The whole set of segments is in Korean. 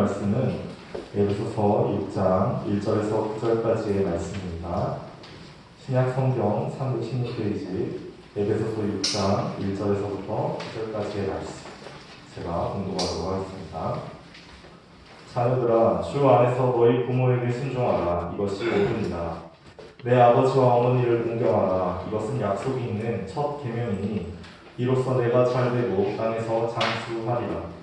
말씀은 에베소서 6장 1절에서 9절까지의 말씀입니다. 신약 성경 316페이지 에베소서 6장 1절에서부터 9절까지의 말씀 제가 공독하도록 하겠습니다. 자녀들아, 주 안에서 너희 부모에게 순종하라. 이것이 옳으니라. 내 아버지와 어머니를 공경하라. 이것은 약속이 있는 첫 계명이니 이로써 내가 잘되고 땅에서 장수하리라.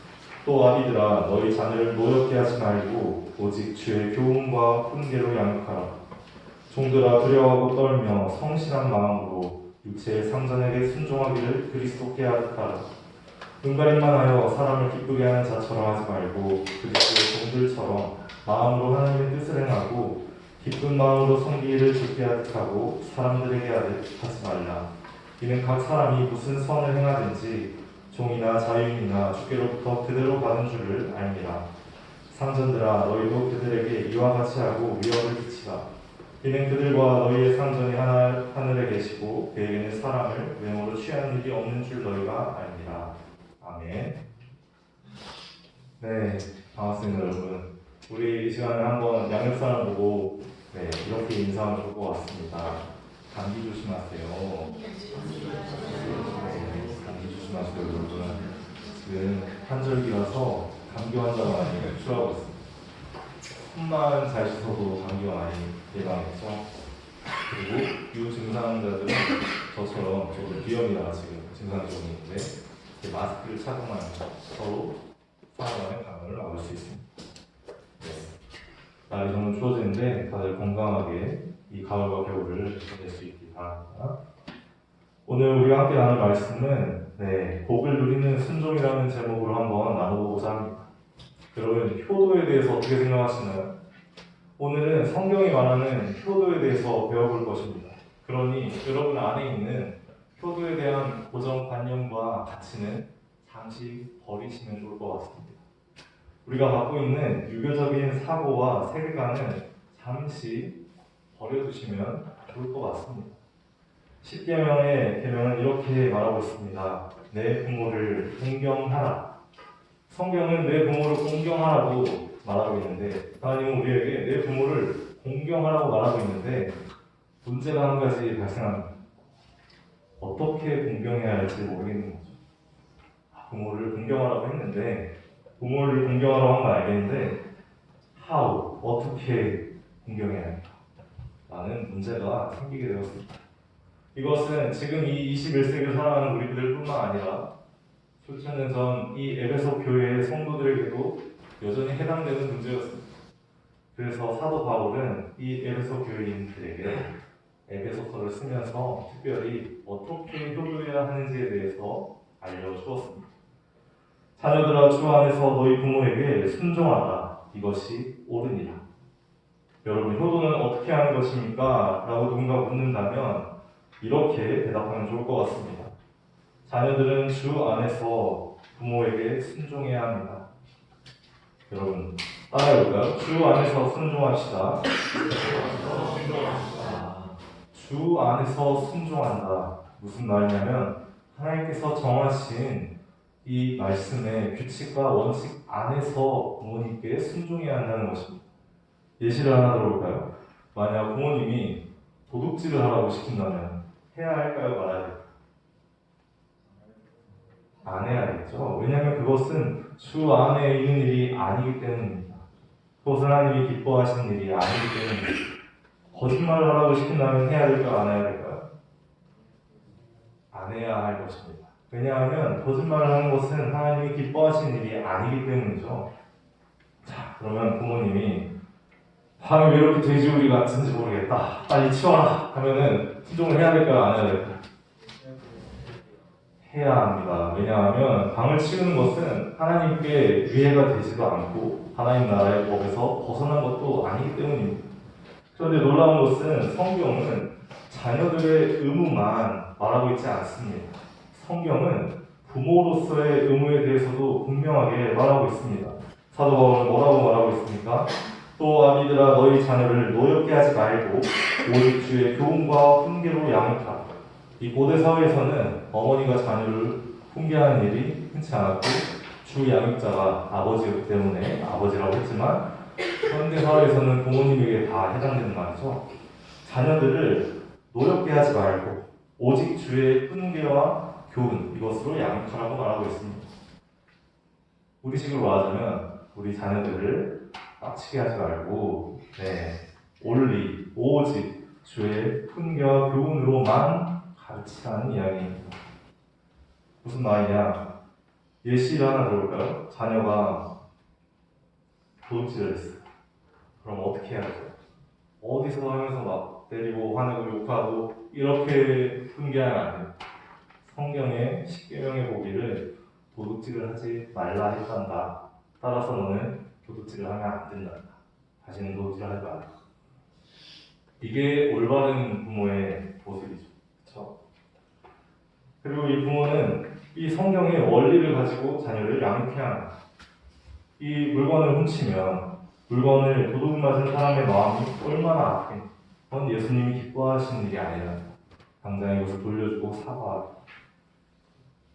또 아비들아, 너희 자녀를 노엽게 하지 말고 오직 주의 교훈과 훈계로 양육하라. 종들아, 두려워하고 떨며 성실한 마음으로 육체의 상전에게 순종하기를 그리스도께 하듯하라. 은가림만 하여 사람을 기쁘게 하는 자처럼 하지 말고 그리스도의 종들처럼 마음으로 하나님의 뜻을 행하고 기쁜 마음으로 섬기기를 주께 하듯하고 사람들에게 하지 말라. 이는 각 사람이 무슨 선을 행하든지 종이나 자유인이나 주께로부터 그대로 받은 줄을 알미라. 상전들아, 너희도 그들에게 이와 같이 하고 위협을 끼치라. 이는 그들과 너희의 상전이 하늘에 계시고 그에게는 사람을 외모로 취하는 일이 없는 줄 너희가 알미라. 아멘. 네, 반갑습니다 여러분. 우리 이 시간에 한번 양육사를 보고 이렇게 인사하면 좋을 것 같습니다. 감기 조심하세요. 감기 조심하세요 여러분. 지금 환절기라서 감기 환자가 많이 출하고 있습니다. 숨만 잘 쉬어도 감기가 많이 예방했죠. 그리고 유증상자들은 저처럼 저도 비염이라 지금 증상이 좀 있는데 마스크를 착용하면서 서로 서로 간의 감염을 막을 수 있습니다. 날이 점점 추워지는데 다들 건강하게 이 가을과 겨울을 보낼 수 있길 바랍니다. 오늘 우리가 함께 나눌 말씀은 복을 누리는 순종이라는 제목으로 한번 나눠보고자 합니다. 여러분, 효도에 대해서 어떻게 생각하시나요? 오늘은 성경이 말하는 효도에 대해서 배워볼 것입니다. 그러니 여러분 안에 있는 효도에 대한 고정관념과 가치는 잠시 버리시면 좋을 것 같습니다. 우리가 갖고 있는 유교적인 사고와 세계관은 잠시 버려두시면 좋을 것 같습니다. 10계명의 계명은 이렇게 말하고 있습니다. 내 부모를 공경하라. 성경은 내 부모를 공경하라고 말하고 있는데 하나님은 우리에게 내 부모를 공경하라고 말하고 있는데 문제가 한 가지 발생합니다. 어떻게 공경해야 할지 모르겠는 거죠. 부모를 공경하라고 했는데 부모를 공경하라고 한 건 알겠는데 how, 어떻게 공경해야 할까? 라는 문제가 생기게 되었습니다. 이것은 지금 이 21세기를 살아가는 우리들뿐만 아니라 수천 년 전 이 에베소 교회의 성도들에게도 여전히 해당되는 문제였습니다. 그래서 사도 바울은 이 에베소 교회인들에게 에베소서를 쓰면서 특별히 어떻게 효도해야 하는지에 대해서 알려주었습니다. 자녀들아, 주 안에서 너희 부모에게 순종하라. 이것이 옳으니라. 여러분, 효도는 어떻게 하는 것입니까? 라고 누군가 묻는다면 이렇게 대답하면 좋을 것 같습니다. 자녀들은 주 안에서 부모에게 순종해야 합니다. 여러분, 따라해볼까요? 주 안에서 순종합시다. 주 안에서 순종한다. 무슨 말이냐면 하나님께서 정하신 이 말씀의 규칙과 원칙 안에서 부모님께 순종해야 한다는 것입니다. 예시를 하나 들어볼까요? 만약 부모님이 도둑질을 하라고 시킨다면 해야 할까요? 말아야 할까요? 안 해야겠죠. 왜냐하면 그것은 주 안에 있는 일이 아니기 때문입니다. 그것은 하나님이 기뻐하시는 일이 아니기 때문입니다. 거짓말을 하라고 시킨다면 해야 될까요? 안 해야 될까요? 안 해야 할 것입니다. 왜냐하면 거짓말을 하는 것은 하나님이 기뻐하시는 일이 아니기 때문이죠. 자, 그러면 부모님이 방이 왜 이렇게 돼지우리 같은지 모르겠다. 빨리 치워라. 하면은 순종을 해야 될까요? 안 해야 될까요? 해야 합니다. 왜냐하면 방을 치우는 것은 하나님께 위해가 되지도 않고 하나님 나라의 법에서 벗어난 것도 아니기 때문입니다. 그런데 놀라운 것은 성경은 자녀들의 의무만 말하고 있지 않습니다. 성경은 부모로서의 의무에 대해서도 분명하게 말하고 있습니다. 사도 바울은 뭐라고 말하고 있습니까? 또 아비들아, 너희 자녀를 노엽게 하지 말고 오직 주의 교훈과 훈계로 양육하라. 이 고대 사회에서는 어머니가 자녀를 훈계하는 일이 흔치 않았고 주 양육자가 아버지였기 때문에 아버지라고 했지만 현대 사회에서는 부모님에게 다 해당되는 말이죠. 자녀들을 노력게 하지 말고 오직 주의 훈계와 교훈 이것으로 양육하라고 말하고 있습니다. 우리식으로 말하자면 우리 자녀들을 빡치게 하지 말고 오직 주의 훈계와 교훈으로만 가르치라는 이야기입니다. 무슨 말이냐? 예시를 하나 들어볼까요? 자녀가 도둑질을 했어요. 그럼 어떻게 해야죠? 어디서 하면서 막 때리고 화내고 욕하고 이렇게 훈계하면 안 돼요. 성경의 10계명의 보기를 도둑질을 하지 말라 했단다. 따라서 너는 도둑질을 하면 안 된단다. 다시는 도둑질을 하지 말라. 이게 올바른 부모의 모습이죠. 그렇죠? 그리고 이 부모는 이 성경의 원리를 가지고 자녀를 양육해야 합니다. 이 물건을 훔치면 물건을 도둑 맞은 사람의 마음이 얼마나 아픈지 그건 예수님이 기뻐하시는 일이 아니라 당장 이것을 돌려주고 사과하고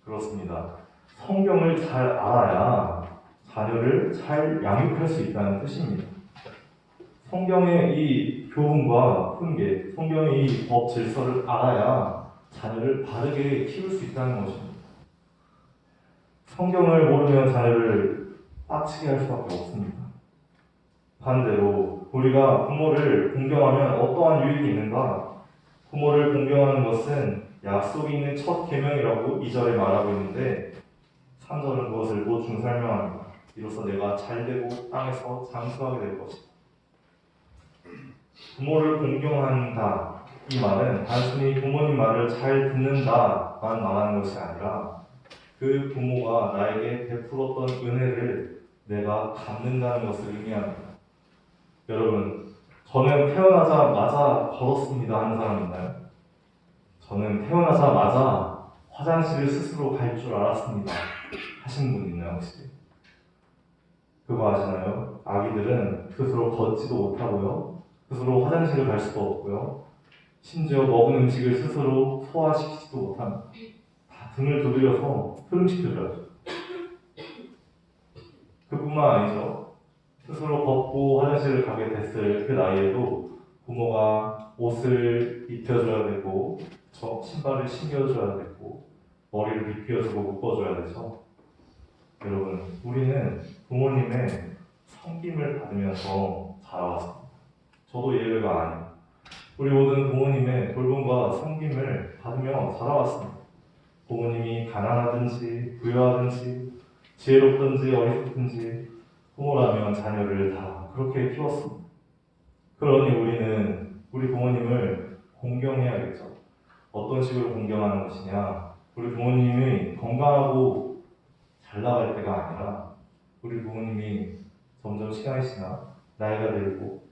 그렇습니다. 성경을 잘 알아야 자녀를 잘 양육할 수 있다는 뜻입니다. 성경의 이 교훈과 훈계, 성경의 이 법 질서를 알아야 자녀를 바르게 키울 수 있다는 것입니다. 성경을 모르면 자녀를 빡치게 할 수밖에 없습니다. 반대로 우리가 부모를 공경하면 어떠한 유익이 있는가? 부모를 공경하는 것은 약속이 있는 첫 계명이라고 2절에 말하고 있는데 3절은 그것을 보충 설명합니다. 이로써 내가 잘되고 땅에서 장수하게 될 것이다. 부모를 공경한다. 이 말은 단순히 부모님 말을 잘 듣는다만 말하는 것이 아니라 그 부모가 나에게 베풀었던 은혜를 내가 갚는다는 것을 의미합니다. 여러분, 저는 태어나자마자 걸었습니다 하는 사람 있나요? 저는 태어나자마자 화장실을 스스로 갈 줄 알았습니다 하시는 분 있나요 혹시? 그거 아시나요? 아기들은 스스로 걷지도 못하고요, 스스로 화장실을 갈 수도 없고요, 심지어 먹은 음식을 스스로 소화시키지도 못합니다. 다 등을 두드려서 흡음시켜줘야죠. 그뿐만 아니죠. 스스로 걷고 화장실을 가게 됐을 그 나이에도 부모가 옷을 입혀줘야 되고 신발을 신겨줘야 되고 머리를 빗겨주고 묶어줘야 되죠. 여러분, 우리는 부모님의 섬김을 받으면서 자라왔습니다. 저도 예외가 아닙니다. 우리 모든 부모님의 돌봄과 섬김을 받으며 자라왔습니다. 부모님이 가난하든지 부유하든지 지혜롭든지 어리석든지 부모라면 자녀를 다 그렇게 키웠습니다. 그러니 우리는 우리 부모님을 공경해야겠죠. 어떤 식으로 공경하는 것이냐? 우리 부모님이 건강하고 잘 나갈 때가 아니라 우리 부모님이 점점 시간이 지나 나이가 들고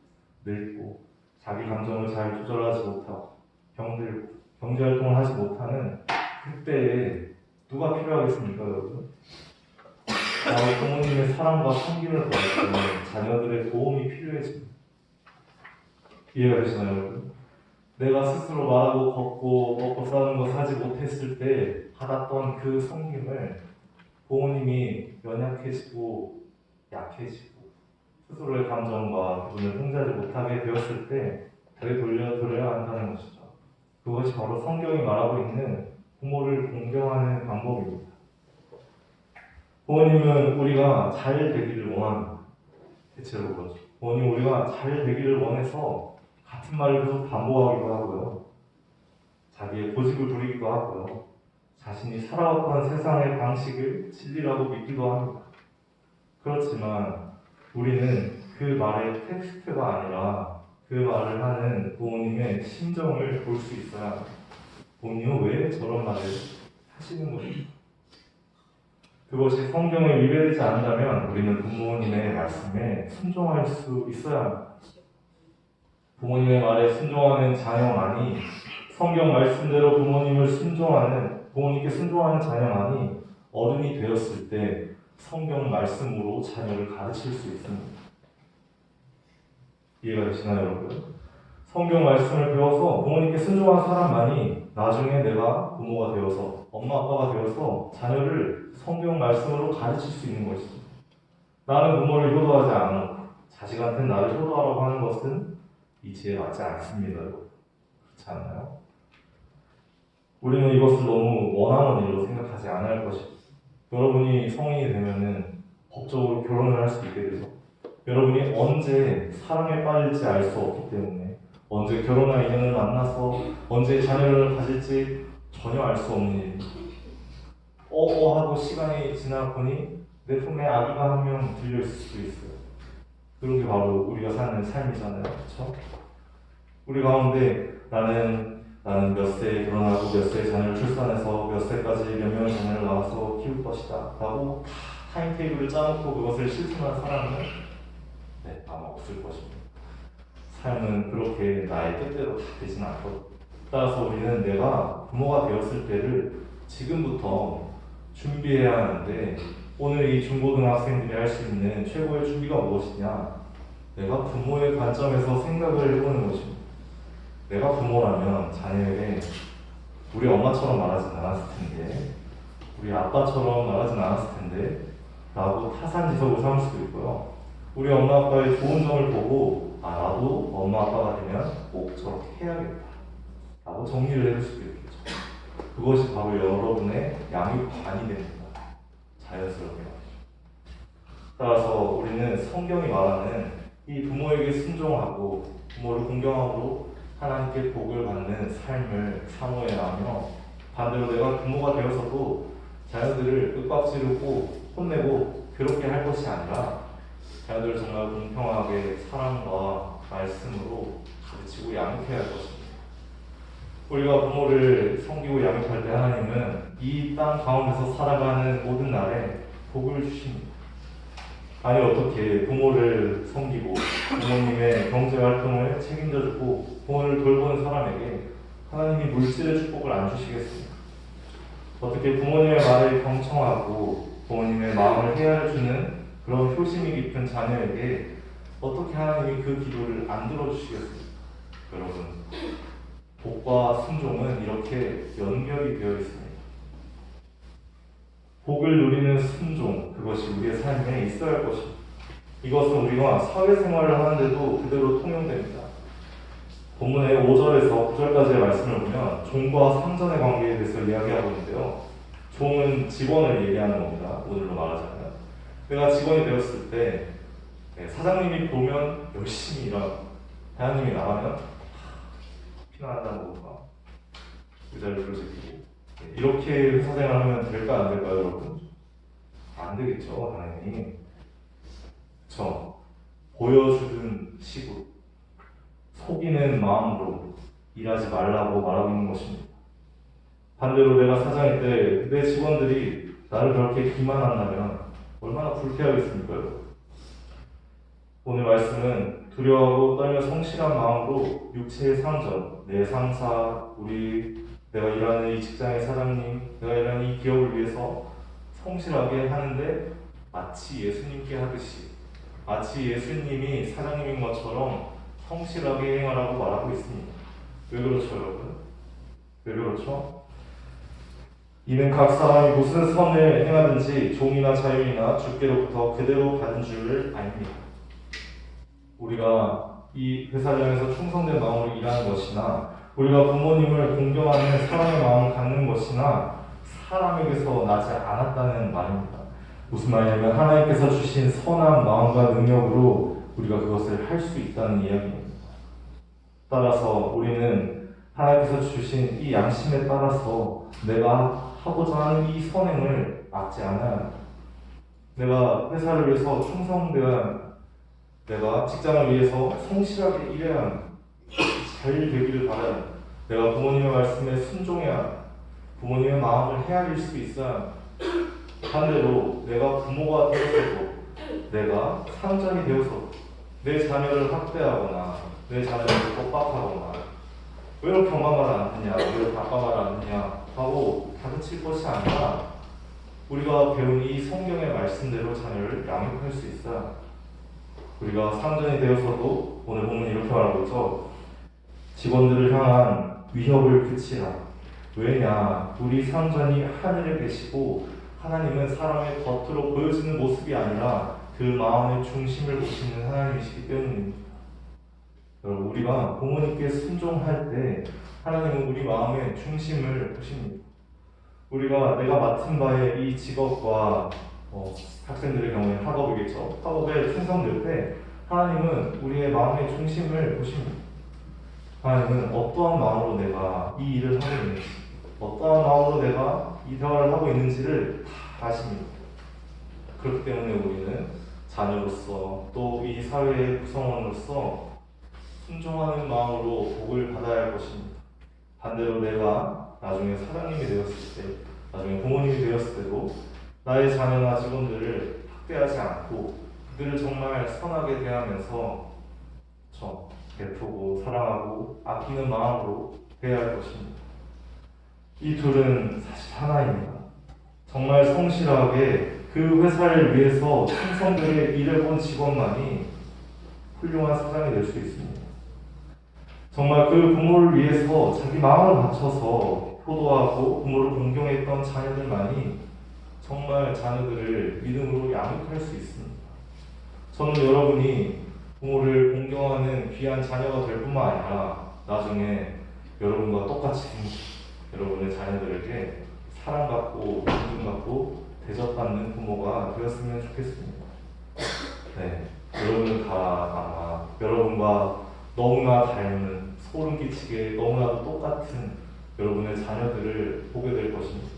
늙고 자기 감정을 잘 조절하지 못하고 병들고 경제활동을 하지 못하는 그때에 누가 필요하겠습니까, 여러분? 부모님의 사랑과 섬김을 받을 때는 자녀들의 도움이 필요해집니다. 이해가 되시나요, 여러분? 내가 스스로 말하고 걷고 먹고 싸는 거 사지 못했을 때 받았던 그 섬김을 부모님이 연약해지고 약해지고 스스로의 감정과 기분을 통제하지 못하게 되었을 때 되돌려드려야 한다는 것이죠. 그것이 바로 성경이 말하고 있는 부모를 공경하는 방법입니다. 부모님은 우리가 잘 되기를 원합니다. 대체로 그렇죠. 부모님 우리가 잘 되기를 원해서 같은 말을 계속 반복하기도 하고요, 자기의 고집을 부리기도 하고요, 자신이 살아왔던 세상의 방식을 진리라고 믿기도 합니다. 그렇지만 우리는 그 말의 텍스트가 아니라 그 말을 하는 부모님의 심정을 볼 수 있어야 합니다. 부모님은 왜 저런 말을 하시는 것입니까? 그것이 성경에 위배되지 않는다면 우리는 부모님의 말씀에 순종할 수 있어야 합니다. 부모님의 말에 순종하는 자녀만이, 성경 말씀대로 부모님께 순종하는 자녀만이 어른이 되었을 때 성경 말씀으로 자녀를 가르칠 수 있습니다. 이해가 되시나요, 여러분? 성경 말씀을 배워서 부모님께 순종한 사람만이 나중에 내가 부모가 되어서 엄마 아빠가 되어서 자녀를 성경 말씀으로 가르칠 수 있는 것이죠. 나는 부모를 효도하지 않고 자식한테 나를 효도하라고 하는 것은 이치에 맞지 않습니다. 그렇지 않나요? 우리는 이것을 너무 원하는 일로 생각하지 않을 것입니다. 여러분이 성인이 되면은 법적으로 결혼을 할 수 있게 되죠. 여러분이 언제 사랑에 빠질지 알 수 없기 때문에 언제 결혼할 인연을 만나서 언제 자녀를 가질지 전혀 알 수 없는 일입니다. 하고 시간이 지나 보니 내 품에 아기가 한 명 들려있을 수도 있어요. 그런 게 바로 우리가 사는 삶이잖아요. 그렇죠? 우리 가운데 나는 몇 세에 결혼하고 몇 세에 자녀를 출산해서 몇 세까지 몇 명의 자녀를 낳아서 키울 것이다 라고 타임테이블을 짜놓고 그것을 실천한 사람은 아마 없을 것입니다. 삶은 그렇게 나의 뜻대로 다 되지는 않거든요. 따라서 우리는 내가 부모가 되었을 때를 지금부터 준비해야 하는데 오늘 이 중고등학생들이 할 수 있는 최고의 준비가 무엇이냐? 내가 부모의 관점에서 생각을 해보는 것입니다. 내가 부모라면 자녀에게 우리 엄마처럼 말하진 않았을 텐데 우리 아빠처럼 말하진 않았을 텐데 라고 타산지석을 삼을 수도 있고요. 우리 엄마 아빠의 좋은 점을 보고 나도 엄마 아빠가 되면 꼭 저렇게 해야겠다 라고 정리를 해줄 수도 있겠죠. 그것이 바로 여러분의 양육관이 됩니다. 자연스럽게 말이죠. 따라서 우리는 성경이 말하는 이 부모에게 순종하고 부모를 공경함으로 하나님께 복을 받는 삶을 사모해야 하며 반대로 내가 부모가 되어서도 자녀들을 윽박지르고 혼내고 괴롭게 할 것이 아니라 자녀들을 정말 공평하게 사랑과 말씀으로 가르치고 양육해야 할 것입니다. 우리가 부모를 섬기고 양육할 때 하나님은 이 땅 가운데서 살아가는 모든 날에 복을 주십니다. 아니 어떻게 부모를 섬기고 부모님의 경제활동을 책임져주고 부모를 돌보는 사람에게 하나님이 물질의 축복을 안 주시겠습니까? 어떻게 부모님의 말을 경청하고 부모님의 마음을 헤아려주는 그런 효심이 깊은 자녀에게 어떻게 하나님이 그 기도를 안 들어주시겠습니까? 여러분, 복과 순종은 이렇게 연결이 되어 있습니다. 복을 누리는 순종, 그것이 우리의 삶에 있어야 할 것입니다. 이것은 우리가 사회생활을 하는데도 그대로 통용됩니다. 본문의 5절에서 9절까지의 말씀을 보면 종과 상전의 관계에 대해서 이야기하고 있는데요. 종은 직원을 얘기하는 겁니다. 오늘로 말하자면. 내가 직원이 되었을 때 사장님이 보면 열심히 일하고 대장님이 나가면 피난한다는 거가 의자를 들어주고 이렇게 회사 생활하면 될까 안 될까요, 여러분? 안 되겠죠, 당연히. 그쵸? 보여주는 식으로 속이는 마음으로 일하지 말라고 말하고 있는 것입니다. 반대로 내가 사장일 때 내 직원들이 나를 그렇게 기만한다면 얼마나 불쾌하겠습니까, 여러분? 오늘 말씀은 두려워하고 떨며 성실한 마음으로 육체의 상전, 내 상사, 내가 일하는 이 직장의 사장님, 내가 일하는 이 기업을 위해서 성실하게 하는데 마치 예수님께 하듯이 마치 예수님이 사장님인 것처럼 성실하게 행하라고 말하고 있습니다. 왜 그렇죠, 여러분? 왜 그렇죠? 이는 각 사람이 무슨 선을 행하든지 종이나 자유이나 주께로부터 그대로 받은 줄을 압니다. 우리가 이 회사장에서 충성된 마음으로 일하는 것이나 우리가 부모님을 공경하는 사랑의 마음을 갖는 것이나 사람에게서 나지 않았다는 말입니다. 무슨 말이냐면 하나님께서 주신 선한 마음과 능력으로 우리가 그것을 할 수 있다는 이야기입니다. 따라서 우리는 하나님께서 주신 이 양심에 따라서 내가 하고자 하는 이 선행을 막지 않아야 합니다. 내가 회사를 위해서 충성되어야 내가 직장을 위해서 성실하게 일해야 합니다. 잘 되기를 바라야 합니다. 내가 부모님의 말씀에 순종해야 합니다. 부모님의 마음을 헤아릴 수 있어야 합니다. 반대로 내가 부모가 되어서도 내가 상전이 되어서 내 자녀를 학대하거나 내 자녀를 겁박하거나 왜 이렇게 엄마 말을 안 듣냐, 왜 이렇게 아빠 말을 안 듣냐 하고 다그칠 것이 아니라 우리가 배운 이 성경의 말씀대로 자녀를 양육할 수 있어야 합니다. 우리가 상전이 되어서도 오늘 보면 이렇게 말하고 있죠. 직원들을 향한 위협을 그치라. 왜냐? 우리 상전이 하늘에 계시고 하나님은 사람의 겉으로 보여지는 모습이 아니라 그 마음의 중심을 보시는 하나님이시기 때문입니다. 여러분, 우리가 부모님께 순종할 때 하나님은 우리 마음의 중심을 보십니다. 우리가 내가 맡은 바의 이 직업과 학생들의 경우에 학업이겠죠. 학업에 충성될 때 하나님은 우리의 마음의 중심을 보십니다. 하나님은 어떠한 마음으로 내가 이 일을 하고 있는지, 어떠한 마음으로 내가 이 대화를 하고 있는지를 다 아십니다. 그렇기 때문에 우리는 자녀로서 또 이 사회의 구성원으로서 순종하는 마음으로 복을 받아야 할 것입니다. 반대로 내가 나중에 사장님이 되었을 때, 나중에 부모님이 되었을 때도 나의 자녀나 직원들을 학대하지 않고 그들을 정말 선하게 대하면서 베푸고 사랑하고 아끼는 마음으로 대해야 할 것입니다. 이 둘은 사실 하나입니다. 정말 성실하게 그 회사를 위해서 충성되게 일해본 직원만이 훌륭한 사장이 될 수 있습니다. 정말 그 부모를 위해서 자기 마음을 바쳐서 효도하고 부모를 공경했던 자녀들만이 정말 자녀들을 믿음으로 양육할 수 있습니다. 저는 여러분이 부모를 공경하는 귀한 자녀가 될 뿐만 아니라 나중에 여러분과 똑같이 여러분의 자녀들에게 사랑받고 존중받고 대접받는 부모가 되었으면 좋겠습니다. 네, 여러분은 아마 여러분과 너무나 닮은 소름 끼치게 너무나도 똑같은 여러분의 자녀들을 보게 될 것입니다.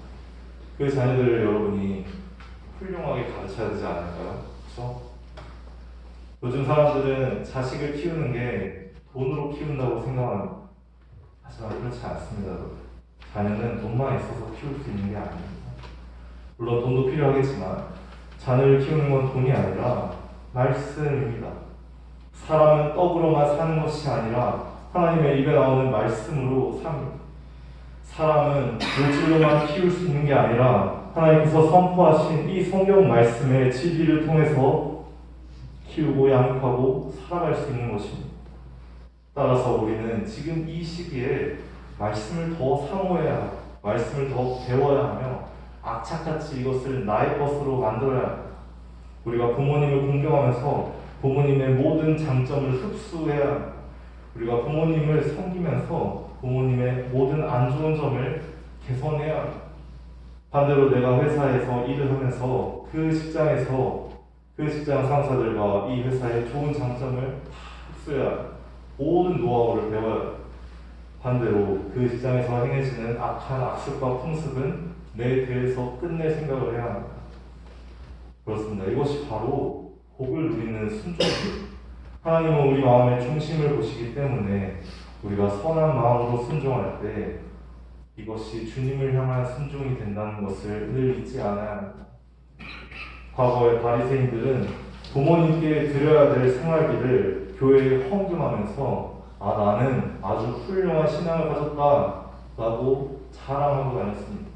그 자녀들을 여러분이 훌륭하게 가르쳐야 되지 않을까요? 그렇죠? 요즘 사람들은 자식을 키우는 게 돈으로 키운다고 생각합니다. 하지만 그렇지 않습니다. 자녀는 돈만 있어서 키울 수 있는 게 아닙니다. 물론 돈도 필요하겠지만 자녀를 키우는 건 돈이 아니라 말씀입니다. 사람은 떡으로만 사는 것이 아니라 하나님의 입에 나오는 말씀으로 삽니다. 사람은 물질로만 키울 수 있는 게 아니라 하나님께서 선포하신 이 성경 말씀의 진리를 통해서 키우고 양육하고 살아갈 수 있는 것입니다. 따라서 우리는 지금 이 시기에 말씀을 더 사모해야 하고 말씀을 더 배워야 하며 악착같이 이것을 나의 것으로 만들어야 합니다. 우리가 부모님을 공경하면서 부모님의 모든 장점을 흡수해야 합니다. 우리가 부모님을 섬기면서 부모님의 모든 안 좋은 점을 개선해야 합니다. 반대로 내가 회사에서 일을 하면서 그 직장 상사들과 이 회사의 좋은 장점을 다 흡수해야 합니다. 모든 노하우를 배워야 합니다. 반대로 그 직장에서 행해지는 악한 악습과 풍습은 내 대해서 끝낼 생각을 해야 합니다. 그렇습니다. 이것이 바로 복을 누리는 순종입니다. 하나님은 우리 마음의 중심을 보시기 때문에 우리가 선한 마음으로 순종할 때 이것이 주님을 향한 순종이 된다는 것을 늘 잊지 않아야 합니다. 과거의 바리새인들은 부모님께 드려야 될 생활비를 교회에 헌금하면서 나는 아주 훌륭한 신앙을 가졌다라고 자랑하고 다녔습니다.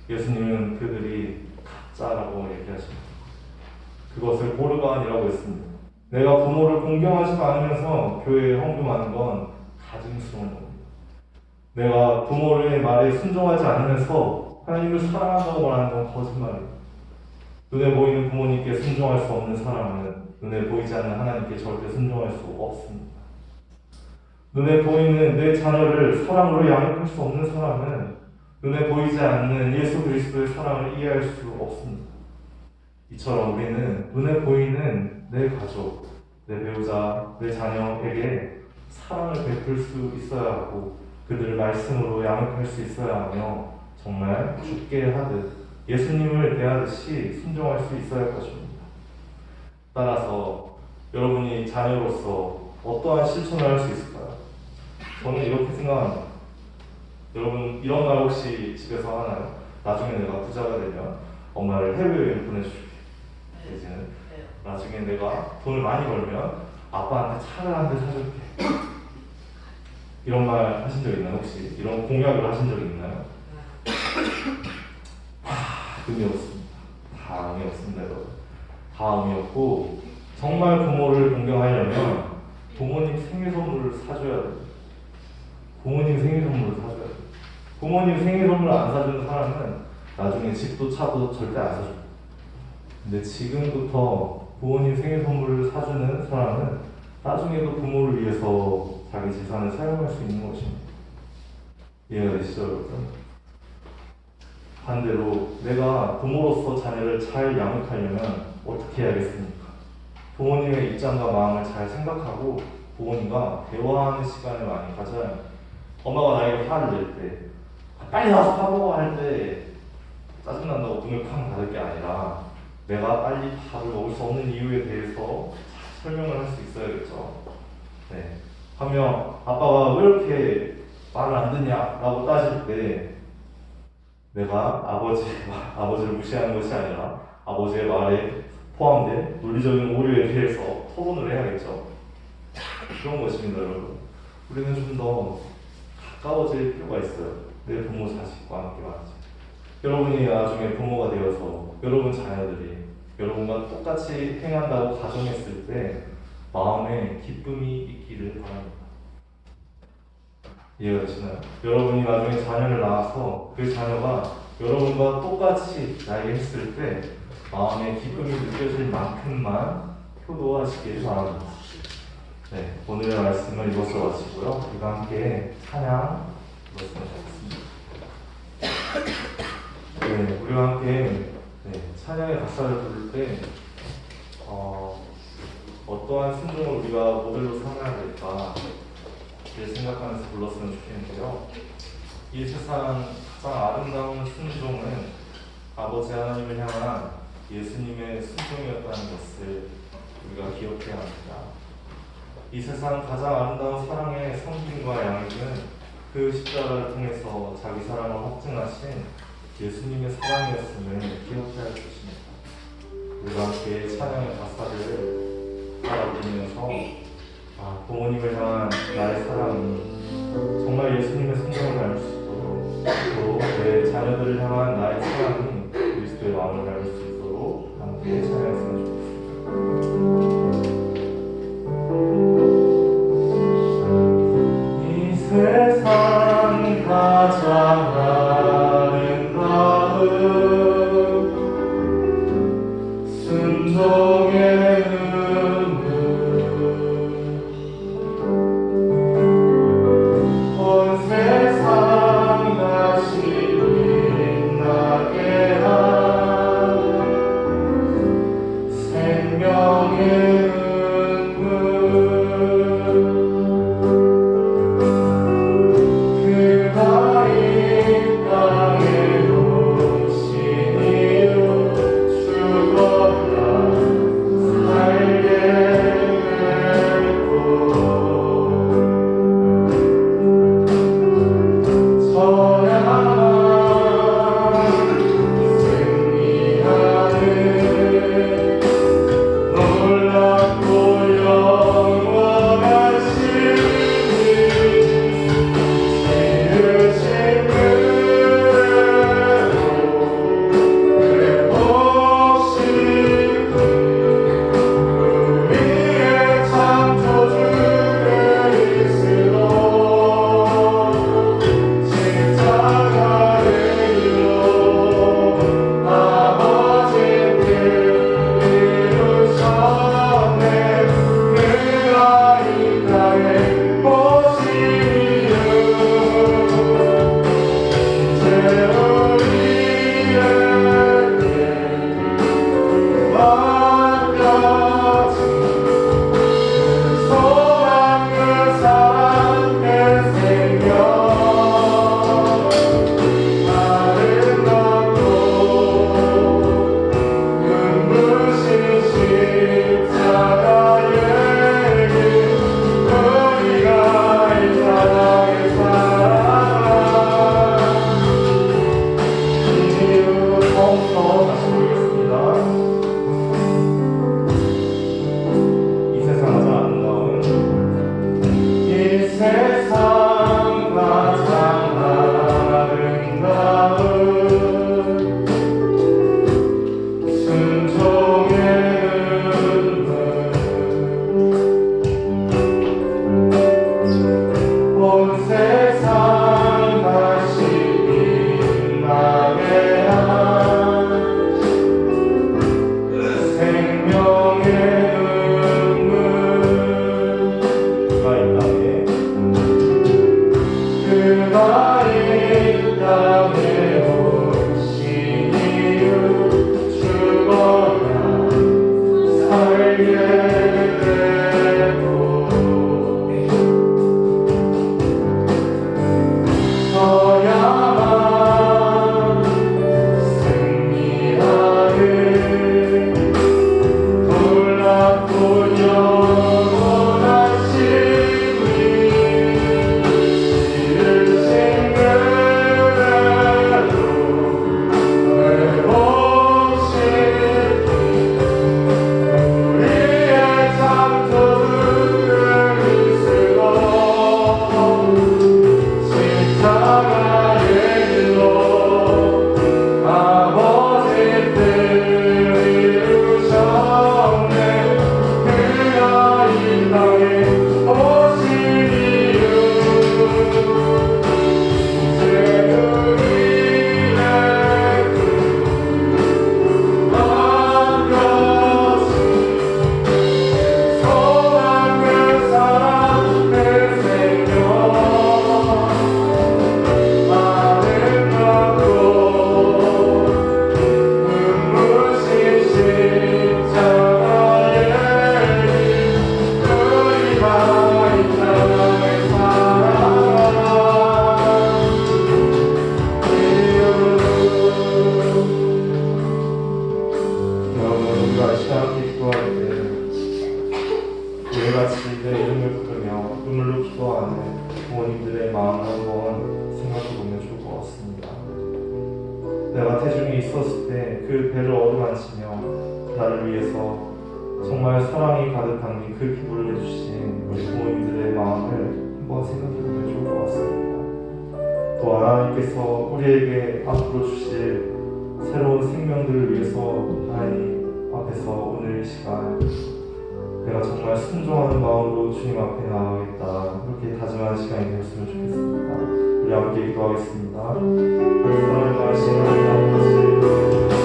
예수님은 그들이 가짜라고 얘기하십니다. 그것을 보르간이라고 했습니다. 내가 부모를 공경하지 않으면서 교회에 헌금하는 건 가증스러운 겁니다. 내가 부모의 말에 순종하지 않으면서 하나님을 사랑한다고 말하는 건 거짓말입니다. 눈에 보이는 부모님께 순종할 수 없는 사람은 눈에 보이지 않는 하나님께 절대 순종할 수 없습니다. 눈에 보이는 내 자녀를 사랑으로 양육할 수 없는 사람은 눈에 보이지 않는 예수 그리스도의 사랑을 이해할 수 없습니다. 이처럼 우리는 눈에 보이는 내 가족, 내 배우자, 내 자녀에게 사랑을 베풀 수 있어야 하고 그들을 말씀으로 양육할 수 있어야 하며 정말 죽게 하듯 예수님을 대하듯이 순종할 수 있어야 할 것입니다. 따라서 여러분이 자녀로서 어떠한 실천을 할 수 있을까요? 저는 이렇게 생각합니다. 여러분 이런 말 혹시 집에서 하나요? 나중에 내가 부자가 되면 엄마를 해외여행 보내줄게. 이제는 나중에 내가 돈을 많이 벌면 아빠한테 차를 한 대 사줄게. 이런 말 하신 적 있나요? 혹시 이런 공약을 하신 적 있나요? 의미 없습니다. 다 의미 없습니다, 여러분. 다 의미 없고 정말 부모를 공경하려면 부모님 생일 선물을 사줘야 돼요. 부모님 생일 선물을 사줘야 돼요. 부모님 생일 선물 안 사주는 사람은 나중에 집도 차도 절대 안 사줘. 근데 지금부터 부모님 생일 선물을 사주는 사람은 나중에도 부모를 위해서 자기 재산을 사용할 수 있는 것입니다. 이해가 되시죠, 여러분? 반대로 내가 부모로서 자녀를 잘 양육하려면 어떻게 해야겠습니까? 부모님의 입장과 마음을 잘 생각하고 부모님과 대화하는 시간을 많이 가져야 합니다. 엄마가 나에게 화를 낼 때, 빨리 나와서 밥 먹어 할 때 짜증난다고 문을 쾅 닫을 게 아니라 내가 빨리 밥을 먹을 수 없는 이유에 대해서 설명을 할 수 있어야겠죠. 네. 하며 아빠가 왜 이렇게 말을 안 듣냐라고 따질 때 내가 아버지를 무시하는 것이 아니라 아버지의 말에 포함된 논리적인 오류에 대해서 토론을 해야겠죠. 그런 것입니다, 여러분. 우리는 좀 더 가까워질 필요가 있어요. 내 부모 자식과 함께 말하죠. 여러분이 나중에 부모가 되어서 여러분 자녀들이 여러분과 똑같이 행한다고 가정했을 때 마음에 기쁨이 있기를 바랍니다. 이해가 되시나요? 여러분이 나중에 자녀를 낳아서 그 자녀가 여러분과 똑같이 나에게 했을 때 마음에 기쁨이 느껴질 만큼만 효도하시길 바랍니다. 네, 오늘의 말씀을 이것으로 마치고요. 우리가 함께 찬양 들었으면 좋겠습니다. 네, 우리가 함께 찬양의 가사를 부를 때 어떠한 순종을 우리가 모델로 삼아야 될까 생각하면서 불렀으면 좋겠는데요. 이 세상 가장 아름다운 순종은 아버지 하나님을 향한 예수님의 순종이었다는 것을 우리가 기억해야 합니다. 이 세상 가장 아름다운 사랑의 성김과 양육은 그 십자가를 통해서 자기 사랑을 확증하신 예수님의 사랑이었음을 기억해야 할 것입니다. 우리가 함께 찬양의 가사를 바라보면서 부모님을 향한 나의 사랑이 정말 예수님의 성경을 닮을 수 있도록 또 내 자녀들을 향한 나의 사랑이 그리스도의 마음을 닮을 수 있도록 함께 찬양했으면 좋겠습니다. 이 세상 가장 아름다운 순종의 놀라 정말 사랑이 가득 담긴 그 기부를 해주신 우리 부모님들의 마음을 한번 생각해보면 좋을 것 같습니다. 또 하나님께서 우리에게 앞으로 주실 새로운 생명들을 위해서 하나님 앞에서 오늘 이 시간 내가 정말 순종하는 마음으로 주님 앞에 나아가겠다 이렇게 다짐하는 시간이 되었으면 좋겠습니다. 우리 함께 기도하겠습니다. 사랑을 많으신 하나님 아버지,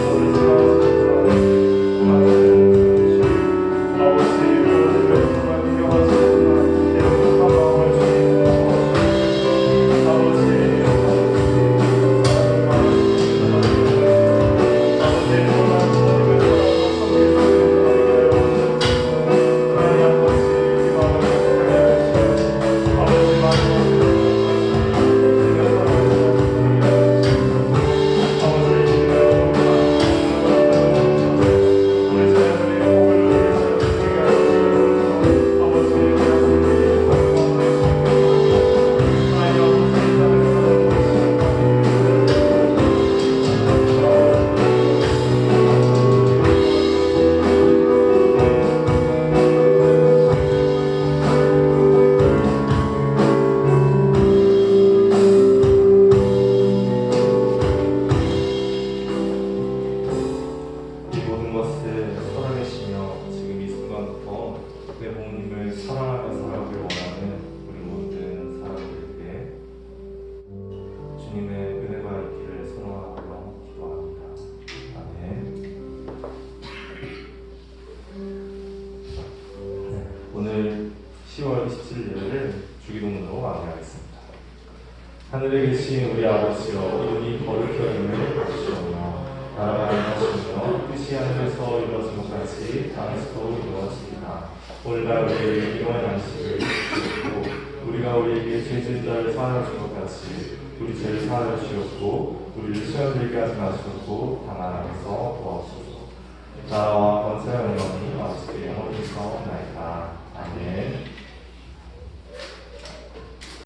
오늘 생각하시는 오늘 10월 27일 예배를 주기도문으로 마무리하겠습니다. 하늘에 계신 우리 아버지여, 이름이 거룩히 여김을 받으시오며 나라가 임하시오며 뜻이 하늘에서 이루어진 것 같이 땅에서도 이루어지리이다. 오늘날 우리에게 일용할 양식을 주시옵고 우리가 우리에게 죄 지은 자를 사하여 준 것 같이 우리 죄를 사하여 주시옵고 우리를 시험 들게 하지 마시옵고 다만 악에서 도와주소서. 나라와 권세와 영광이 아버지께 영원히 있사옵나이다. 아멘.